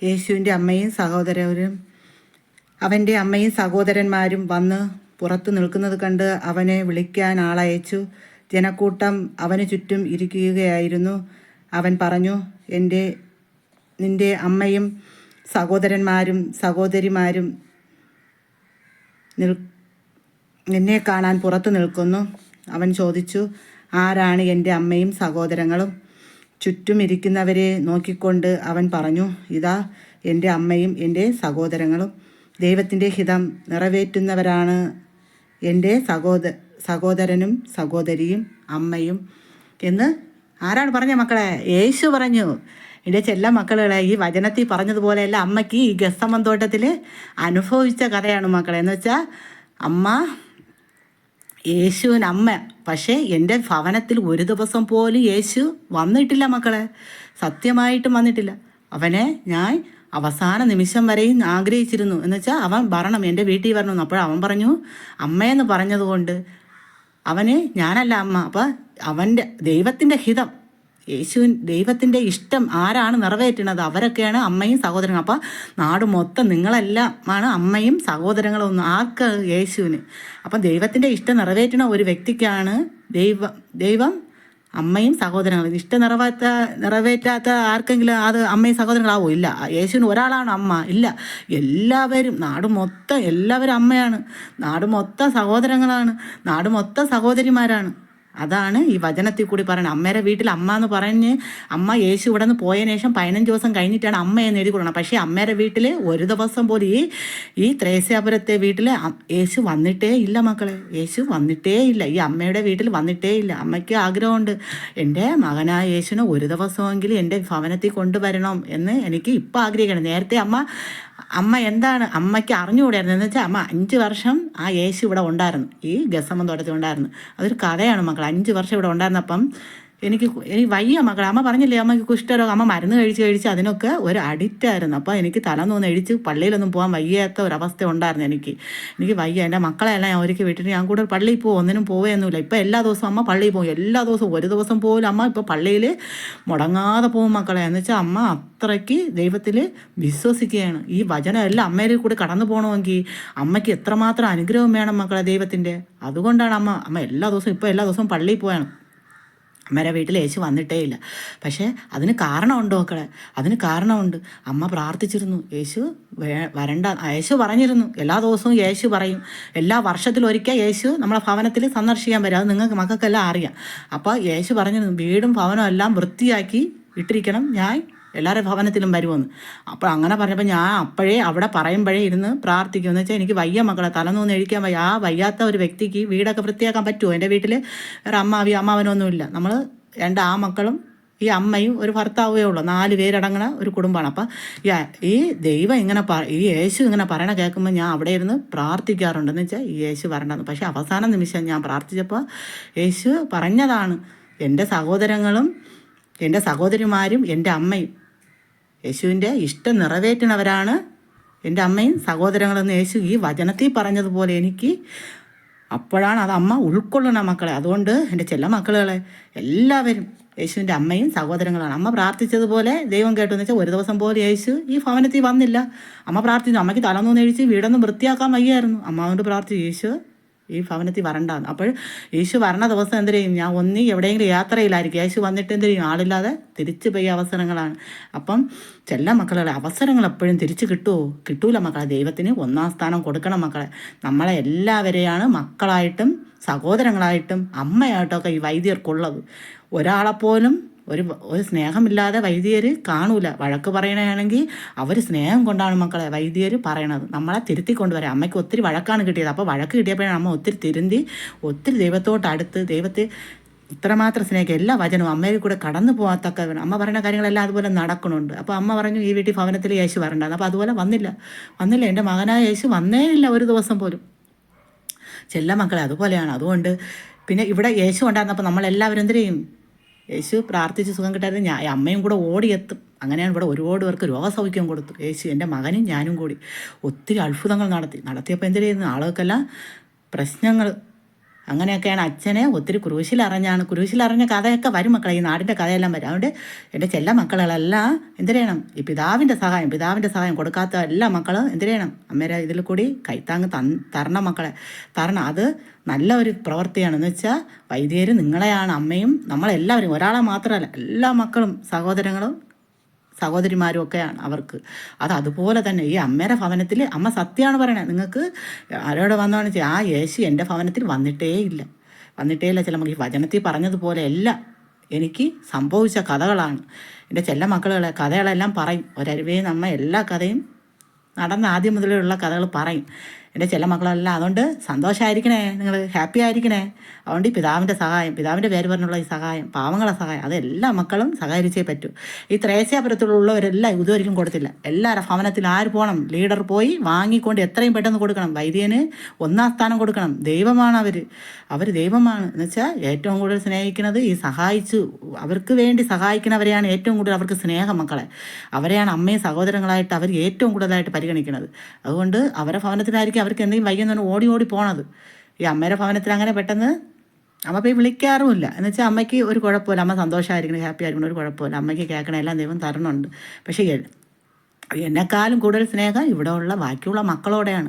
യേശുവിൻ്റെ അമ്മയും സഹോദരരും അവൻ്റെ അമ്മയും സഹോദരന്മാരും വന്ന് പുറത്തു നിൽക്കുന്നത് കണ്ട് അവനെ വിളിക്കാൻ ആളയച്ചു. ജനക്കൂട്ടം അവന് ചുറ്റും ഇരിക്കുകയായിരുന്നു. അവൻ പറഞ്ഞു, നിന്റെ അമ്മയും സഹോദരന്മാരും സഹോദരിമാരും നിന്നെ കാണാൻ പുറത്തു നിൽക്കുന്നു. അവൻ ചോദിച്ചു, ആരാണ് എൻ്റെ അമ്മയും സഹോദരങ്ങളും? ചുറ്റും ഇരിക്കുന്നവരെ നോക്കിക്കൊണ്ട് അവൻ പറഞ്ഞു, ഇതാ എൻ്റെ അമ്മയും എൻ്റെ സഹോദരങ്ങളും. ദൈവത്തിൻ്റെ ഹിതം നിറവേറ്റുന്നവരാണ് എൻ്റെ സഹോദരനും സഹോദരിയും അമ്മയും എന്ന് ആരാണ് പറഞ്ഞ മക്കളെ? യേശു പറഞ്ഞു. എൻ്റെ ചെല്ല മക്കളെ, ഈ വചനത്തിൽ പറഞ്ഞതുപോലെയല്ല അമ്മയ്ക്ക് ഈ ഗസമന്തോട്ടത്തിൽ അനുഭവിച്ച കഥയാണ് മക്കളെ. എന്ന് വെച്ചാൽ അമ്മ യേശുവിന് അമ്മ. പക്ഷേ എൻ്റെ ഭവനത്തിൽ ഒരു ദിവസം പോലും യേശു വന്നിട്ടില്ല മക്കളെ, സത്യമായിട്ടും വന്നിട്ടില്ല. അവനെ ഞാൻ അവസാന നിമിഷം വരെയും ആഗ്രഹിച്ചിരുന്നു. എന്ന് വെച്ചാൽ അവൻ വരണം, എൻ്റെ വീട്ടിൽ വരണമെന്ന്. അപ്പോൾ അവൻ പറഞ്ഞു അമ്മയെന്ന് പറഞ്ഞതുകൊണ്ട് അവന് ഞാനല്ല അമ്മ. അപ്പോൾ അവൻ്റെ ദൈവത്തിൻ്റെ ഹിതം, ദൈവത്തിൻ്റെ ഇഷ്ടം ആരാണ് നിറവേറ്റുന്നത്? അവരൊക്കെയാണ് അമ്മയും സഹോദരങ്ങളും. അപ്പോൾ നാട് മൊത്തം നിങ്ങളെല്ലാം ആണ് അമ്മയും സഹോദരങ്ങളും. ആർക്ക്? യേശുവിന്. അപ്പം ദൈവത്തിൻ്റെ ഇഷ്ടം നിറവേറ്റുന്ന ഒരു വ്യക്തിക്കാണ് ദൈവം അമ്മയും സഹോദരങ്ങളും. ഇഷ്ടം നിറവേറ്റാത്ത ആർക്കെങ്കിലും അത് അമ്മയും സഹോദരങ്ങളാവോ? ഇല്ല. യേശുവിന് ഒരാളാണ് അമ്മ? ഇല്ല. എല്ലാവരും, നാട് മൊത്തം എല്ലാവരും അമ്മയാണ്. നാട് മൊത്തം സഹോദരങ്ങളാണ്. നാട് മൊത്തം സഹോദരിമാരാണ്. അതാണ് ഈ വചനത്തിൽ കൂടി പറയുന്നത്. അമ്മയുടെ വീട്ടിൽ അമ്മ എന്ന് പറഞ്ഞ് അമ്മ യേശു ഇവിടെ നിന്ന് പോയതിനു ശേഷം 15 ദിവസം കഴിഞ്ഞിട്ടാണ് അമ്മയെന്ന് എഴുതി കൊടുക്കണം. പക്ഷേ അമ്മയുടെ വീട്ടിൽ ഒരു ദിവസം പോലും ഈ ത്രേസ്യാപുരത്തെ വീട്ടിൽ യേശു വന്നിട്ടേ ഇല്ല മക്കളെ. യേശു വന്നിട്ടേ ഇല്ല. ഈ അമ്മയുടെ വീട്ടിൽ വന്നിട്ടേ ഇല്ല. അമ്മയ്ക്ക് ആഗ്രഹമുണ്ട്, എൻ്റെ മകനായ യേശുവിനെ ഒരു ദിവസമെങ്കിലും എൻ്റെ ഭവനത്തിൽ കൊണ്ടുവരണം എന്ന് എനിക്ക് ഇപ്പം ആഗ്രഹിക്കണം. നേരത്തെ അമ്മ എന്താണ് അമ്മയ്ക്ക് അറിഞ്ഞുകൂടായിരുന്നു. എന്ന് വെച്ചാൽ അമ്മ 5 വർഷം ആ യേശു ഇവിടെ ഉണ്ടായിരുന്നു, ഈ ഗസമന്തോട്ടത്തിൽ ഉണ്ടായിരുന്നു. അതൊരു കഥയാണ് മക്കൾ. 5 വർഷം ഇവിടെ ഉണ്ടായിരുന്നപ്പം എനിക്ക് വയ്യ മക്കളെ. അമ്മ പറഞ്ഞില്ലേ അമ്മയ്ക്ക് കുഷ്ഠരോഗം. അമ്മ മരുന്ന് കഴിച്ച് അതിനൊക്കെ ഒരു അഡിക്റ്റായിരുന്നു. അപ്പോൾ എനിക്ക് തലനൊന്ന് എഴിച്ച് പള്ളിയിലൊന്നും പോകാൻ വയ്യാത്ത ഒരവസ്ഥ ഉണ്ടായിരുന്നു. എനിക്ക് വയ്യ. എൻ്റെ മക്കളെല്ലാം ഞാൻ ഒരുക്കി വിട്ടിട്ട് ഞാൻ കൂടുതൽ പള്ളിയിൽ പോകും, ഒന്നിനും പോവുകയൊന്നുമില്ല. ഇപ്പോൾ എല്ലാ ദിവസവും അമ്മ പള്ളിയിൽ പോകും. എല്ലാ ദിവസവും, ഒരു ദിവസം പോലും അമ്മ ഇപ്പോൾ പള്ളിയിൽ മുടങ്ങാതെ പോകും മക്കളെ. എന്ന് വെച്ചാൽ അമ്മ അത്രയ്ക്ക് ദൈവത്തിൽ വിശ്വസിക്കുകയാണ്. ഈ വചനം എല്ലാം അമ്മയിൽ കൂടി കടന്നു പോകണമെങ്കിൽ അമ്മയ്ക്ക് എത്രമാത്രം അനുഗ്രഹം വേണം മക്കളെ ദൈവത്തിൻ്റെ. അതുകൊണ്ടാണ് അമ്മ എല്ലാ ദിവസവും പള്ളിയിൽ പോയാണ്. അമ്മയുടെ വീട്ടിൽ യേശു വന്നിട്ടേ ഇല്ല. പക്ഷേ അതിന് കാരണമുണ്ട് മക്കളെ, അതിന് കാരണമുണ്ട്. അമ്മ പ്രാർത്ഥിച്ചിരുന്നു യേശു വരണ്ട. യേശു പറഞ്ഞിരുന്നു, എല്ലാ ദിവസവും യേശു പറയും, എല്ലാ വർഷത്തിലൊരിക്കൽ യേശു നമ്മളെ ഭവനത്തിൽ സന്ദർശിക്കാൻ വരും. അത് നിങ്ങൾക്ക് മക്കൾക്കെല്ലാം അറിയാം. അപ്പോൾ യേശു പറഞ്ഞിരുന്നു, വീടും ഭവനവും എല്ലാം വൃത്തിയാക്കി ഇട്ടിരിക്കണം, ഞാൻ എല്ലാവരുടെ ഭവനത്തിലും വരുമെന്ന്. അപ്പോൾ അങ്ങനെ പറഞ്ഞപ്പോൾ ഞാൻ അപ്പോഴേ അവിടെ പറയുമ്പോഴേ ഇരുന്ന് പ്രാർത്ഥിക്കും. എന്ന് വെച്ചാൽ എനിക്ക് വയ്യ മക്കളെ, തലനൊന്നും എഴിക്കാൻ വയ്യ. ആ വയ്യാത്ത ഒരു വ്യക്തിക്ക് വീടൊക്കെ വൃത്തിയാക്കാൻ പറ്റുമോ? എൻ്റെ വീട്ടിൽ ഒരു അമ്മാവനൊന്നുമില്ല. നമ്മൾ 2 ആമക്കളും ഈ അമ്മയും ഒരു ഭർത്താവേ ഉള്ളൂ. 4 പേരടങ്ങുന്ന ഒരു കുടുംബമാണ്. അപ്പം ഈ ദൈവം ഇങ്ങനെ ഈ യേശു ഇങ്ങനെ പറയണ കേൾക്കുമ്പോൾ ഞാൻ അവിടെ ഇരുന്ന് പ്രാർത്ഥിക്കാറുണ്ട്. എന്ന് വെച്ചാൽ ഈ യേശു വരണ്ടെന്ന്. പക്ഷേ അവസാന നിമിഷം ഞാൻ പ്രാർത്ഥിച്ചപ്പോൾ യേശു പറഞ്ഞതാണ്, എൻ്റെ സഹോദരങ്ങളും എൻ്റെ സഹോദരിമാരും എൻ്റെ അമ്മയും. യേശുവിൻ്റെ ഇഷ്ടം നിറവേറ്റുന്നവരാണ് എൻ്റെ അമ്മയും സഹോദരങ്ങളെന്ന് യേശു ഈ വചനത്തിൽ പറഞ്ഞതുപോലെ എനിക്ക് അപ്പോഴാണ് അത് അമ്മ ഉൾക്കൊള്ളണം മക്കളെ. അതുകൊണ്ട് എൻ്റെ ചെല്ല മക്കളെ എല്ലാവരും യേശുവിൻ്റെ അമ്മയും സഹോദരങ്ങളാണ്. അമ്മ പ്രാർത്ഥിച്ചതുപോലെ ദൈവം കേട്ടു. എന്ന് വെച്ചാൽ ഒരു ദിവസം പോലും യേശു ഈ ഭവനത്തിൽ വന്നില്ല. അമ്മ പ്രാർത്ഥിച്ചു. അമ്മയ്ക്ക് തലനൊന്ന് എഴിച്ച് വീടൊന്നും വൃത്തിയാക്കാൻ വയ്യായിരുന്നു. അമ്മ കൊണ്ട് പ്രാർത്ഥിച്ചു, യേശു ഈ ഭവനത്തിൽ വരണ്ടാന്ന്. അപ്പോൾ യേശു വരണ ദിവസം എന്ത് ചെയ്യും? ഞാൻ എവിടെയെങ്കിലും യാത്രയിലായിരിക്കും. യേശു വന്നിട്ട് എന്ത് ചെയ്യും? ആളില്ലാതെ തിരിച്ചു പോയ അവസരങ്ങളാണ്. അപ്പം ചെല്ല മക്കളുടെ അവസരങ്ങൾ എപ്പോഴും തിരിച്ചു കിട്ടൂല മക്കളെ. ദൈവത്തിന് 1ാം സ്ഥാനം കൊടുക്കണം മക്കളെ. നമ്മളെ എല്ലാവരെയാണ് മക്കളായിട്ടും സഹോദരങ്ങളായിട്ടും അമ്മയായിട്ടൊക്കെ ഈ വൈദ്യർക്കുള്ളത്. ഒരാളെപ്പോലും ഒരു സ്നേഹമില്ലാതെ വൈദ്യർ കാണൂല. വഴക്ക് പറയണമെങ്കിൽ അവർ സ്നേഹം കൊണ്ടാണ് മക്കളെ വൈദ്യർ പറയണത്. നമ്മളെ തിരുത്തി കൊണ്ടുവരാം. അമ്മയ്ക്ക് ഒത്തിരി വഴക്കാണ് കിട്ടിയത്. അപ്പോൾ വഴക്ക് കിട്ടിയപ്പോഴാണ് അമ്മ ഒത്തിരി ദൈവത്തോട്ടടുത്ത് ദൈവത്തെ ഇത്രമാത്രം സ്നേഹിക്കുക. എല്ലാ വചനവും അമ്മയിൽ കൂടെ കടന്നു പോകാത്തക്ക അമ്മ പറയുന്ന കാര്യങ്ങളെല്ലാം അതുപോലെ നടക്കണുണ്ട്. അപ്പോൾ അമ്മ പറഞ്ഞു, ഈ വീട്ടിൽ ഭവനത്തിൽ യേശു വരണ്ടാന്ന്. അപ്പോൾ അതുപോലെ വന്നില്ല. എൻ്റെ മകനായ യേശു വന്നേ ഇല്ല ഒരു ദിവസം പോലും. ചെല്ല മക്കളെ അതുപോലെയാണ്. അതുകൊണ്ട് പിന്നെ ഇവിടെ യേശു ഉണ്ടായിരുന്നപ്പോൾ നമ്മളെല്ലാവരും എന്ത് ചെയ്യും? യേശു പ്രാർത്ഥിച്ച് സുഖം കിട്ടാതെ അമ്മയും കൂടെ ഓടിയെത്തും. അങ്ങനെയാണ് ഇവിടെ ഒരുപാട് പേർക്ക് രോഗസൗഖ്യം കൊടുത്തു യേശു. എൻ്റെ മകനും ഞാനും കൂടി ഒത്തിരി അത്ഭുതങ്ങൾ നടത്തിയപ്പോൾ എന്ത് ചെയ്യുന്നു? ആളുകൾക്കെല്ലാം പ്രശ്നങ്ങൾ അങ്ങനെയൊക്കെയാണ് അച്ഛനെ ഒത്തിരി ക്രൂശിലറിഞ്ഞ കഥയൊക്കെ വരും മക്കളെ, ഈ നാടിൻ്റെ കഥയെല്ലാം വരും. അതുകൊണ്ട് എൻ്റെ ചെല്ല മക്കളെല്ലാം എന്ത് ചെയ്യണം, ഈ പിതാവിൻ്റെ സഹായം കൊടുക്കാത്ത എല്ലാ മക്കളും എന്ത് ചെയ്യണം, അമ്മേരെ ഇതിൽ കൂടി കൈത്താങ്ങ് തരണം മക്കളെ, തരണം. അത് നല്ല ഒരു പ്രവൃത്തിയാണ്. എന്ന് വെച്ചാൽ വൈദ്യര് നിങ്ങളെയാണ്, അമ്മയും നമ്മളെല്ലാവരും, ഒരാളെ മാത്രമല്ല, എല്ലാ മക്കളും സഹോദരിമാരും ഒക്കെയാണ് അവർക്ക്. അതുപോലെ തന്നെ ഈ അമ്മേരെ ഭവനത്തിൽ അമ്മ സത്യമാണ് പറയണത്. നിങ്ങൾക്ക് ആരോടെ വന്നതാണെന്ന് വെച്ചാൽ ആ യേശു എൻ്റെ ഭവനത്തിൽ വന്നിട്ടേ ഇല്ല. ചില നമുക്ക് ഈ വചനത്തിൽ പറഞ്ഞതുപോലെ എല്ലാം എനിക്ക് സംഭവിച്ച കഥകളാണ്. എൻ്റെ ചെല്ല മക്കളുകളെ കഥകളെല്ലാം പറയും. ഒരരുവേ നമ്മ എല്ലാ കഥയും നടന്ന ആദ്യം മുതലുള്ള കഥകൾ പറയും എൻ്റെ ചെല്ല മക്കളെല്ലാം. അതുകൊണ്ട് സന്തോഷമായിരിക്കണേ, നിങ്ങൾ ഹാപ്പി ആയിരിക്കണേ. അതുകൊണ്ട് ഈ പിതാവിൻ്റെ പേര് പറഞ്ഞുള്ള ഈ സഹായം, പാവങ്ങളെ സഹായം, അത് എല്ലാ മക്കളും സഹകരിച്ചേ പറ്റൂ. ഈ ത്രേസ്യാപുരത്തിലുള്ളവരെല്ലാം ഇതുവരെയും കൊടുത്തില്ല. എല്ലാവരും ഭവനത്തിൽ ആര് പോകണം, ലീഡർ പോയി വാങ്ങിക്കൊണ്ട് എത്രയും പെട്ടെന്ന് കൊടുക്കണം. വൈദ്യന് 1ാം സ്ഥാനം കൊടുക്കണം. ദൈവമാണ് അവർ ദൈവമാണ്. എന്ന് വെച്ചാൽ ഏറ്റവും കൂടുതൽ സ്നേഹിക്കുന്നത് ഈ അവർക്ക് വേണ്ടി സഹായിക്കുന്നവരെയാണ് ഏറ്റവും കൂടുതൽ അവർക്ക് സ്നേഹം മക്കളെ. അവരെയാണ് അമ്മയും സഹോദരങ്ങളായിട്ട് അവർ ഏറ്റവും കൂടുതലായിട്ട് പരിഗണിക്കുന്നത്. അതുകൊണ്ട് അവരെ ഭവനത്തിലായിരിക്കും അവർക്ക് എന്തെങ്കിലും വൈകുന്നേരം ഓടി പോണത്. ഈ അമ്മയുടെ ഭവനത്തിൽ അങ്ങനെ പെട്ടെന്ന് അമ്മ പോയി വിളിക്കാറുമില്ല. എന്ന് വെച്ചാൽ അമ്മയ്ക്ക് ഒരു കുഴപ്പമില്ല, അമ്മ സന്തോഷമായിരിക്കണം, ഹാപ്പി ആയിരിക്കണം, ഒരു കുഴപ്പമില്ല. അമ്മയ്ക്ക് കേൾക്കണം, എല്ലാം ദൈവം തരണുണ്ട്. പക്ഷേ എന്നെക്കാളും കൂടുതൽ സ്നേഹം ഇവിടെ ഉള്ള ബാക്കിയുള്ള മക്കളോടെയാണ്,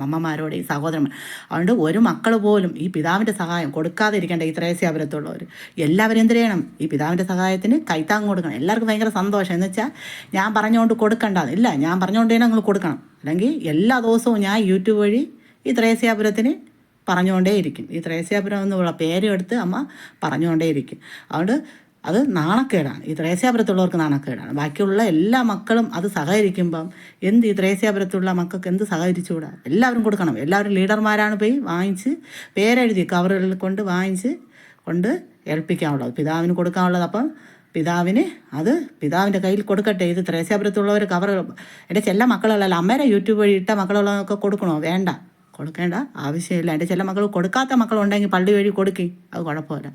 അമ്മമാരോടെ, ഈ സഹോദരന്മാർ. അതുകൊണ്ട് ഒരു മക്കൾ പോലും ഈ പിതാവിൻ്റെ സഹായം കൊടുക്കാതെ ഇരിക്കേണ്ട. ഈ ത്രേസ്യാപുരത്തുള്ളവർ എല്ലാവരും എന്ത് ചെയ്യണം, ഈ പിതാവിൻ്റെ സഹായത്തിന് കൈത്താങ് കൊടുക്കണം. എല്ലാവർക്കും ഭയങ്കര സന്തോഷം. എന്ന് വെച്ചാൽ ഞാൻ പറഞ്ഞുകൊണ്ട് കൊടുക്കണ്ടെന്ന് ഇല്ല, ഞാൻ പറഞ്ഞുകൊണ്ട് തന്നെ നിങ്ങൾ കൊടുക്കണം. അല്ലെങ്കിൽ എല്ലാ ദിവസവും ഞാൻ യൂട്യൂബ് വഴി ഈ ത്രേസ്യാപുരത്തിന് പറഞ്ഞുകൊണ്ടേയിരിക്കും. ഈ ത്രേസ്യാപുരം എന്നുള്ള പേരെടുത്ത് അമ്മ പറഞ്ഞുകൊണ്ടേയിരിക്കും. അതുകൊണ്ട് അത് നാണക്കേടാണ്. ഈ ത്രേസ്യാപുരത്തുള്ളവർക്ക് നാണക്കേടാണ്. ബാക്കിയുള്ള എല്ലാ മക്കളും അത് സഹകരിക്കുമ്പം ഈ ത്രേസ്യാപുരത്തുള്ള മക്കൾക്ക് എന്ത് സഹകരിച്ചുകൂടാ? എല്ലാവരും കൊടുക്കണം. എല്ലാവരും ലീഡർമാരാണ് പോയി വാങ്ങിച്ച് പേരെഴുതി കവറുകളിൽ കൊണ്ട് ഏൽപ്പിക്കാനുള്ളത്, പിതാവിന് കൊടുക്കാനുള്ളത്. അപ്പം പിതാവിൻ്റെ കയ്യിൽ കൊടുക്കട്ടെ. ഇത് ത്രേസ്യാപുരത്തുള്ളവർ എൻ്റെ ചെല്ല മക്കളല്ല, അമ്മേരെ യൂട്യൂബ് വഴി ഇട്ട മക്കളുള്ളതൊക്കെ കൊടുക്കണോ? കൊടുക്കേണ്ട ആവശ്യമില്ല. എൻ്റെ ചില മക്കൾ കൊടുക്കാത്ത മക്കളുണ്ടെങ്കിൽ പള്ളി വഴി കൊടുക്കി, അത് കുഴപ്പമില്ല.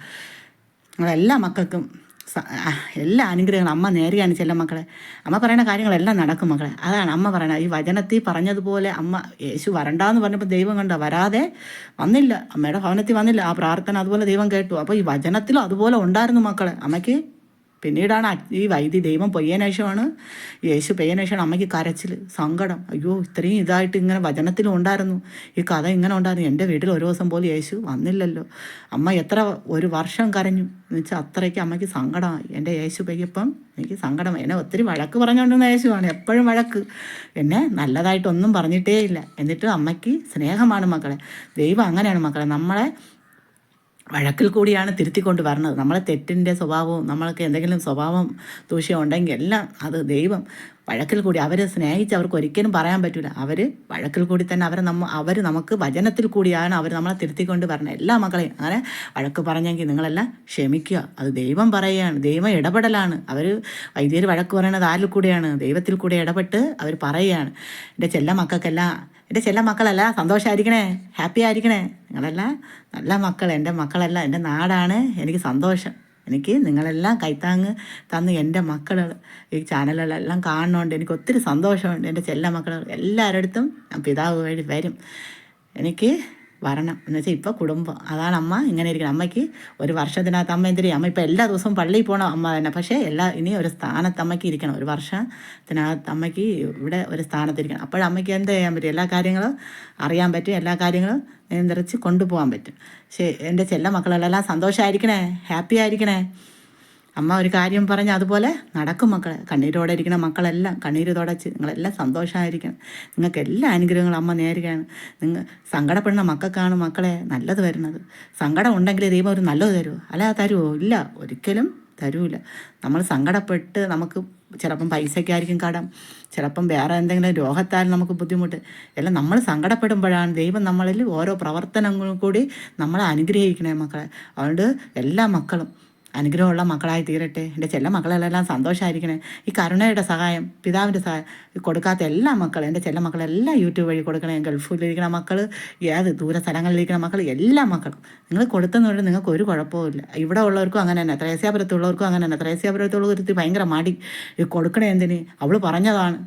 നിങ്ങളെല്ലാ മക്കൾക്കും എല്ലാ അനുഗ്രഹങ്ങളും അമ്മ നേരെയാണ്. ചില മക്കളെ അമ്മ പറയുന്ന കാര്യങ്ങളെല്ലാം നടക്കും മക്കളെ. അതാണ് അമ്മ പറയണത്. ഈ വചനത്തിൽ പറഞ്ഞതുപോലെ അമ്മ യേശു വരണ്ടാന്ന് പറഞ്ഞപ്പോൾ ദൈവം വരാതെ വന്നില്ല, അമ്മയുടെ ഭവനത്തിൽ വന്നില്ല. ആ പ്രാർത്ഥന അതുപോലെ ദൈവം കേട്ടു. അപ്പോൾ ഈ വചനത്തിലും അതുപോലെ ഉണ്ടായിരുന്നു മക്കളെ. അമ്മയ്ക്ക് പിന്നീടാണ് ഈ ദൈവം പൊയ്യനേഷമാണ്, യേശു പെയ്യനേഷമാണ് അമ്മയ്ക്ക് കരച്ചിൽ, സങ്കടം. അയ്യോ, ഇത്രയും ഇതായിട്ട് ഇങ്ങനെ വചനത്തിലും ഉണ്ടായിരുന്നു, ഈ കഥ ഇങ്ങനെ ഉണ്ടായിരുന്നു. എൻ്റെ വീട്ടിൽ ഒരു ദിവസം പോലും യേശു വന്നില്ലല്ലോ. അമ്മ ഒരു വർഷം കരഞ്ഞു എന്ന് വെച്ചാൽ അത്രയ്ക്ക് അമ്മയ്ക്ക് സങ്കടമായി. എൻ്റെ യേശു പെയ്യപ്പം എനിക്ക് സങ്കടമായി. എന്നെ ഒത്തിരി വഴക്ക് പറഞ്ഞുകൊണ്ടിരുന്ന യേശുവാണ്, എപ്പോഴും വഴക്ക്. എന്നെ നല്ലതായിട്ടൊന്നും പറഞ്ഞിട്ടേ ഇല്ല. എന്നിട്ട് അമ്മയ്ക്ക് സ്നേഹമാണ് മക്കളെ. ദൈവം അങ്ങനെയാണ് മക്കളെ. നമ്മളെ വഴക്കിൽ കൂടിയാണ് തിരുത്തിക്കൊണ്ട് വരണത്. നമ്മളെ തെറ്റിൻ്റെ സ്വഭാവവും നമ്മൾക്ക് എന്തെങ്കിലും സ്വഭാവം ദൂഷ്യം ഉണ്ടെങ്കിൽ എല്ലാം അത് ദൈവം വഴക്കിൽ കൂടി. അവരെ സ്നേഹിച്ച് അവർക്ക് ഒരിക്കലും പറയാൻ പറ്റില്ല. അവർ വഴക്കിൽ കൂടി തന്നെ അവർ നമുക്ക് വചനത്തിൽ കൂടിയാണ് അവർ നമ്മളെ തിരുത്തിക്കൊണ്ട് വരണം. എല്ലാ മക്കളെയും അങ്ങനെ വഴക്ക് പറഞ്ഞെങ്കിൽ നിങ്ങളെല്ലാം ക്ഷമിക്കുക. അത് ദൈവം പറയുകയാണ്, ദൈവം ഇടപെടലാണ്. വൈദ്യർ വഴക്ക് പറയണത് ആരിൽ കൂടിയാണ്? ദൈവത്തിൽ കൂടി ഇടപെട്ട് അവർ പറയുകയാണ്. എൻ്റെ ചെല്ല മക്കളെല്ലാം സന്തോഷമായിരിക്കണേ, ഹാപ്പി ആയിരിക്കണേ. നിങ്ങളെല്ലാം നല്ല മക്കൾ, എൻ്റെ മക്കളെല്ലാം എൻ്റെ നാടാണ്. എനിക്ക് സന്തോഷം. എനിക്ക് നിങ്ങളെല്ലാം കൈത്താങ്ങ് തന്ന് എൻ്റെ മക്കൾ ഈ ചാനലുകളെല്ലാം കാണുന്നുണ്ട്. എനിക്ക് ഒത്തിരി സന്തോഷമുണ്ട്. എൻ്റെ ചെല്ല മക്കൾ എല്ലാവരുടെ അടുത്തും പിതാവ് വഴി വരും. എനിക്ക് വരണം എന്ന് വെച്ചാൽ ഇപ്പോൾ കുടുംബം അതാണ്. അമ്മ ഇങ്ങനെ ഇരിക്കണം. അമ്മയ്ക്ക് ഒരു വർഷത്തിനകത്ത് അമ്മ എന്തിനും അമ്മ ഇപ്പോൾ എല്ലാ ദിവസവും പള്ളിയിൽ പോകണം അമ്മ തന്നെ. പക്ഷേ ഇനി ഒരു സ്ഥാനത്ത് അമ്മയ്ക്ക് ഇരിക്കണം. ഒരു വർഷത്തിനകത്ത് അമ്മയ്ക്ക് ഇവിടെ ഒരു സ്ഥാനത്തിരിക്കണം. അപ്പോഴമ്മയ്ക്ക് എന്ത് ചെയ്യാൻ പറ്റും? എല്ലാ കാര്യങ്ങളും അറിയാൻ പറ്റും, എല്ലാ കാര്യങ്ങളും നിയന്ത്രിച്ച് കൊണ്ടുപോകാൻ പറ്റും. എൻ്റെ ചെല്ല മക്കളെല്ലാം സന്തോഷമായിരിക്കണേ, ഹാപ്പി ആയിരിക്കണേ. അമ്മ ഒരു കാര്യം പറഞ്ഞ് അതുപോലെ നടക്കും മക്കളെ. കണ്ണീരോടെ ഇരിക്കണ മക്കളെല്ലാം കണ്ണീര് തുടച്ച് നിങ്ങളെല്ലാം സന്തോഷമായിരിക്കണം. നിങ്ങൾക്ക് എല്ലാ അനുഗ്രഹങ്ങളും അമ്മ നേരുകയാണ്. നിങ്ങൾ സങ്കടപ്പെടുന്ന മക്കൾക്കാണ് മക്കളെ നല്ലത് വരുന്നത്. സങ്കടം ഉണ്ടെങ്കിൽ ദൈവം ഒരു നല്ലത് തരുമോ? അല്ല തരുമോ? ഇല്ല, ഒരിക്കലും തരൂല. നമ്മൾ സങ്കടപ്പെട്ട് നമുക്ക് ചിലപ്പം പൈസയ്ക്കായിരിക്കും കടം, ചിലപ്പം വേറെ എന്തെങ്കിലും രോഗത്താൽ നമുക്ക് ബുദ്ധിമുട്ട് എല്ലാം നമ്മൾ സങ്കടപ്പെടുമ്പോഴാണ് ദൈവം നമ്മളിൽ ഓരോ പ്രവർത്തനങ്ങളും കൂടി നമ്മളെ അനുഗ്രഹിക്കണേ മക്കളെ. അതുകൊണ്ട് എല്ലാ മക്കളും അനുഗ്രഹമുള്ള മക്കളായി തീരട്ടെ. എൻ്റെ ചെല്ല മക്കളെല്ലാം സന്തോഷമായിരിക്കണേ. ഈ കരുണയുടെ സഹായം, പിതാവിൻ്റെ സഹായം കൊടുക്കാത്ത എല്ലാ മക്കളും, എൻ്റെ ചെല്ല മക്കളെല്ലാം യൂട്യൂബ് വഴി കൊടുക്കണേ. ഗൾഫിലിരിക്കുന്ന മക്കൾ, ഏത് ദൂര സ്ഥലങ്ങളിലിരിക്കുന്ന മക്കൾ, എല്ലാ മക്കളും നിങ്ങൾ കൊടുത്തെന്നുകൊണ്ട് നിങ്ങൾക്ക് ഒരു കുഴപ്പമില്ല. ഇവിടെ ഉള്ളവർക്കും അങ്ങനെ തന്നെ, ത്രേസ്യാപുരത്തുള്ളവർക്കും അങ്ങനെ തന്നെ. ത്രേസ്യാപുരത്തുള്ള ഒരുത്തി ഭയങ്കര മടി, ഈ കൊടുക്കണേ എന്തിന്, അവൾ പറഞ്ഞതാണ്.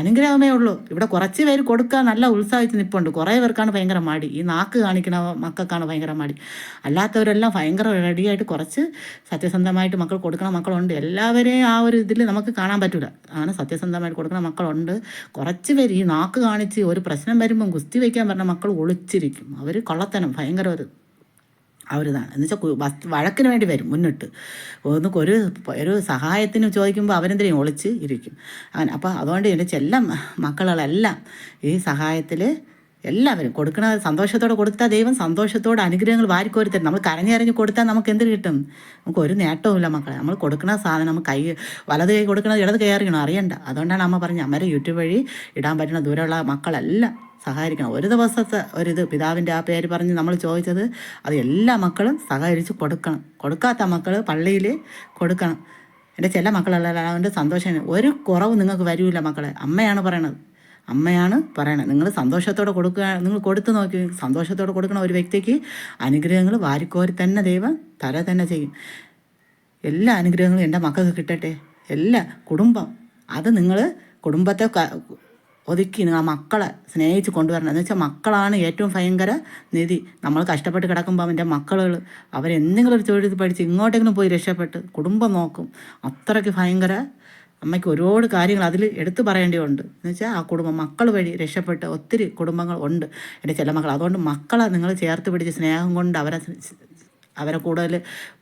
അനുഗ്രഹമേ ഉള്ളൂ. ഇവിടെ കുറച്ച് പേര് കൊടുക്കാൻ നല്ല ഉത്സാഹിച്ച് നിൽപ്പുണ്ട്. കുറേ പേർക്കാണ് ഭയങ്കര മടി. ഈ നാക്ക് കാണിക്കണ മക്കൾക്കാണ് ഭയങ്കര മടി. അല്ലാത്തവരെല്ലാം ഭയങ്കര റെഡിയായിട്ട് കുറച്ച് സത്യസന്ധമായിട്ട് മക്കൾ കൊടുക്കണ മക്കളുണ്ട്. എല്ലാവരെയും ആ ഒരു ഇതിൽ നമുക്ക് കാണാൻ പറ്റില്ല. അങ്ങനെ സത്യസന്ധമായിട്ട് കൊടുക്കുന്ന മക്കളുണ്ട്. കുറച്ച് പേര് ഈ നാക്ക് കാണിച്ച് ഒരു പ്രശ്നം വരുമ്പം ഗുസ്തി വയ്ക്കാൻ പറഞ്ഞ മക്കൾ ഒളിച്ചിരിക്കും. അവർ കള്ളത്തനം ഭയങ്കര അവരിതാണ് എന്ന് വെച്ചാൽ വഴക്കിന് വേണ്ടി വരും മുന്നിട്ട്. ഒരു സഹായത്തിന് ചോദിക്കുമ്പോൾ അവരെന്തിനും ഒളിച്ച് ഇരിക്കും. അങ്ങനെ അപ്പോൾ അതുകൊണ്ട് എൻ്റെ ചെല്ല മക്കളെല്ലാം ഈ സഹായത്തിൽ എല്ലാവരും കൊടുക്കണ സന്തോഷത്തോടെ കൊടുത്താൽ ദൈവം സന്തോഷത്തോടെ അനുഗ്രഹങ്ങൾ വാരിക്കോരി തരും. നമ്മൾ കരഞ്ഞറിഞ്ഞ് കൊടുത്താൽ നമുക്ക് എന്ത് കിട്ടും? നമുക്ക് ഒരു നേട്ടവുമില്ല മക്കളെ. നമ്മൾ കൊടുക്കുന്ന സാധനം നമുക്ക് വലത് കൈ കൊടുക്കണത് ഇടത് കൈ അറിയണം, അറിയണ്ട. അതുകൊണ്ടാണ് അമ്മ പറഞ്ഞത് അമ്മരെ യൂട്യൂബ് വഴി ഇടാൻ പറ്റുന്ന ദൂരമുള്ള മക്കളെല്ലാം സഹായിക്കണം. ഒരു ദിവസത്തെ പിതാവിൻ്റെ ആ പേര് പറഞ്ഞ് നമ്മൾ ചോദിച്ചത് അത് എല്ലാ മക്കളും സഹകരിച്ച് കൊടുക്കണം. കൊടുക്കാത്ത മക്കൾ പള്ളിയിൽ കൊടുക്കണം. എൻ്റെ ചില മക്കളെല്ലാം അതുകൊണ്ട് സന്തോഷം. ഒരു കുറവ് നിങ്ങൾക്ക് വരില്ല മക്കളെ. അമ്മയാണ് പറയണത്. നിങ്ങൾ സന്തോഷത്തോടെ കൊടുക്കുക. നിങ്ങൾ കൊടുത്തു നോക്കി. സന്തോഷത്തോടെ കൊടുക്കുന്ന ഒരു വ്യക്തിക്ക് അനുഗ്രഹങ്ങൾ വാരിക്കോരി തന്നെ ദൈവം തന്നെ ചെയ്യും. എല്ലാ അനുഗ്രഹങ്ങളും എൻ്റെ മക്കൾക്ക് കിട്ടട്ടെ. എല്ലാ കുടുംബം, അത് നിങ്ങൾ കുടുംബത്തെ ഒതുക്കി നിങ്ങൾ മക്കളെ സ്നേഹിച്ച് കൊണ്ടുവരണം. എന്ന് വെച്ചാൽ മക്കളാണ് ഏറ്റവും ഭയങ്കര നിധി. നമ്മൾ കഷ്ടപ്പെട്ട് കിടക്കുമ്പോൾ അവൻ്റെ മക്കൾ അവരെന്തെങ്കിലും ഒരു തൊഴിൽ പഠിച്ച് ഇങ്ങോട്ടെങ്കിലും പോയി രക്ഷപ്പെട്ട് കുടുംബം നോക്കും. അത്രയ്ക്ക് ഭയങ്കര അമ്മയ്ക്ക് ഒരുപാട് കാര്യങ്ങൾ അതിൽ എടുത്തു പറയേണ്ടതുണ്ട്. എന്ന് വെച്ചാൽ ആ കുടുംബം മക്കൾ വഴി രക്ഷപ്പെട്ട ഒത്തിരി കുടുംബങ്ങൾ ഉണ്ട് എൻ്റെ ചില മക്കൾ. അതുകൊണ്ട് മക്കളെ നിങ്ങൾ ചേർത്ത് പിടിച്ച് സ്നേഹം കൊണ്ട് അവരെ കൂടുതൽ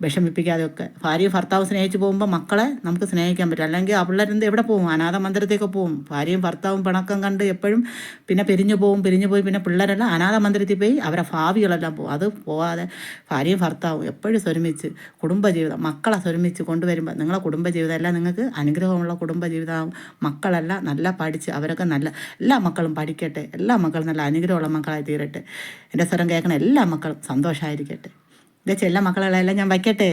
വിഷമിപ്പിക്കാതെയൊക്കെ. ഭാര്യയും ഭർത്താവ് സ്നേഹിച്ച് പോകുമ്പോൾ മക്കളെ നമുക്ക് സ്നേഹിക്കാൻ പറ്റും. അല്ലെങ്കിൽ ആ പിള്ളേരെന്ത് എവിടെ പോകും? അനാഥ മന്ദിരത്തേക്ക് പോകും. ഭാര്യയും ഭർത്താവും പിണക്കം കണ്ട് എപ്പോഴും പിന്നെ പിരിഞ്ഞു പോയി പിന്നെ പിള്ളേരെല്ലാം അനാഥ മന്ദിരത്തിൽ പോയി അവരെ ഭാവികളെല്ലാം പോകും. അത് പോവാതെ ഭാര്യയും ഭർത്താവും എപ്പോഴും സ്വരുമിച്ച് കുടുംബജീവിതം മക്കളെ സ്വരുമിച്ച് കൊണ്ടുവരുമ്പോൾ നിങ്ങളെ കുടുംബജീവിതം എല്ലാം നിങ്ങൾക്ക് അനുഗ്രഹമുള്ള കുടുംബജീവിതമാകും. മക്കളെല്ലാം നല്ല പഠിച്ച് അവരൊക്കെ നല്ല എല്ലാ മക്കളും പഠിക്കട്ടെ. എല്ലാ മക്കളും നല്ല അനുഗ്രഹമുള്ള മക്കളായി തീരട്ടെ. എൻ്റെ സ്വരം കേൾക്കണ എല്ലാ മക്കളും സന്തോഷമായിരിക്കട്ടെ. എൻ്റെ ചെല്ല മക്കളെല്ലാം ഞാൻ വയ്ക്കട്ടെ.